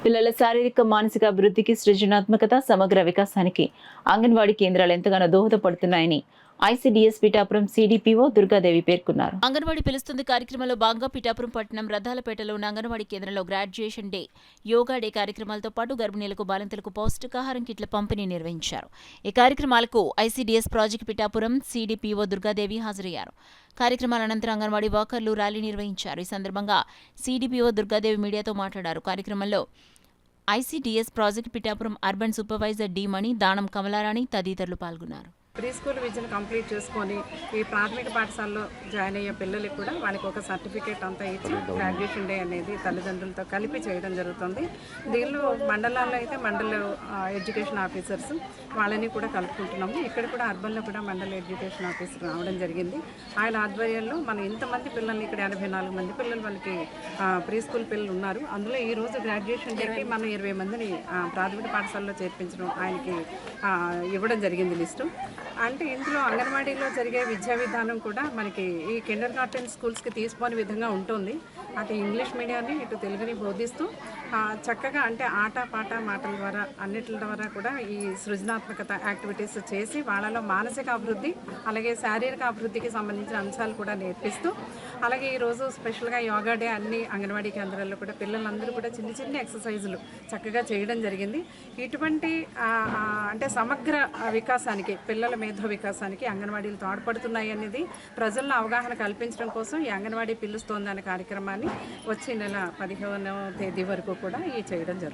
పిల్లల శారీరక మానసిక అభివృద్ధికి సృజనాత్మకత సమగ్ర వికాసానికి అంగన్వాడీ కేంద్రాలు ఎంతగానో దోహదపడుతున్నాయని ఐసీడీఎస్ పిఠాపురం సిడిపిఓ దుర్గాదేవి పేర్కొన్నారు. అంగన్వాడీ పిలుస్తుంది కార్యక్రమంలో భాగంగా పిఠాపురం పట్టణం రథాలపేటలో ఉన్న అంగన్వాడీ కేంద్రంలో గ్రాడ్యుయేషన్ డే, యోగా డే కార్యక్రమాలతో పాటు గర్భిణీలకు బాలింతలకు పౌష్టికాహారం కిట్ల పంపిణీ నిర్వహించారు. ఈ కార్యక్రమాలకు ICDS project Pithapuram CDPO Durgadevi హాజరయ్యారు. కార్యక్రమాల అనంతరం అంగన్వాడీ వర్కర్లు ర్యాలీ నిర్వహించారు. ఈ సందర్భంగా సిడిపిఓ దుర్గాదేవి మీడియాతో మాట్లాడారు. కార్యక్రమంలో ICDS project Pithapuram urban supervisor D Mani, Danam Kamalarani తదితరులు పాల్గొన్నారు. ప్రీ స్కూల్ విద్యను కంప్లీట్ చేసుకొని ఈ ప్రాథమిక పాఠశాలలో జాయిన్ అయ్యే పిల్లలకి కూడా వాళ్ళకి ఒక సర్టిఫికేట్ అంతా ఇచ్చి గ్రాడ్యుయేషన్ డే అనేది తల్లిదండ్రులతో కలిపి చేయడం జరుగుతుంది. దీనిలో మండలాల్లో అయితే మండల ఎడ్యుకేషన్ ఆఫీసర్స్ వాళ్ళని కూడా కలుపుకుంటున్నాము. ఇక్కడ కూడా అర్బన్లో కూడా మండల ఎడ్యుకేషన్ ఆఫీసర్ రావడం జరిగింది. ఆయన ఆధ్వర్యంలో మనం ఇంతమంది పిల్లల్ని ఇక్కడ 84 మంది పిల్లలు వాళ్ళకి ప్రీ స్కూల్ పిల్లలు ఉన్నారు. అందులో ఈరోజు గ్రాడ్యుయేషన్ డేకి మనం 20 మందిని ప్రాథమిక పాఠశాలలో చేర్పించడం ఆయనకి ఇవ్వడం జరిగింది లిస్టు. అంటే ఇందులో అంగన్వాడీలో జరిగే విద్యా విధానం కూడా మనకి ఈ కిండర్ గార్టెన్ స్కూల్స్కి తీసుకోని విధంగా ఉంటుంది. అటు ఇంగ్లీష్ మీడియాన్ని ఇటు తెలుగుని బోధిస్తూ చక్కగా అంటే ఆట పాట మాటల ద్వారా అన్నిటి ద్వారా కూడా ఈ సృజనాత్మకత యాక్టివిటీస్ చేసి వాళ్ళలో మానసిక అభివృద్ధి అలాగే శారీరక అభివృద్ధికి సంబంధించిన అంశాలు కూడా నేర్పిస్తూ అలాగే ఈరోజు స్పెషల్గా యోగా డే అన్ని అంగన్వాడీ కేంద్రాల్లో కూడా పిల్లలందరూ కూడా చిన్న చిన్న ఎక్సర్సైజులు చక్కగా చేయడం జరిగింది. ఇటువంటి అంటే సమగ్ర వికాసానికి పిల్లల మేధో వికాసానికి అంగన్వాడీలు తోడ్పడుతున్నాయి అనేది ప్రజల్లో అవగాహన కల్పించడం కోసం ఈ అంగన్వాడీ పిలుస్తోందనే కార్యక్రమాన్ని వచ్చే నెల 15వ తేదీ వరకు కూడా చేయడం జరుగుతుంది.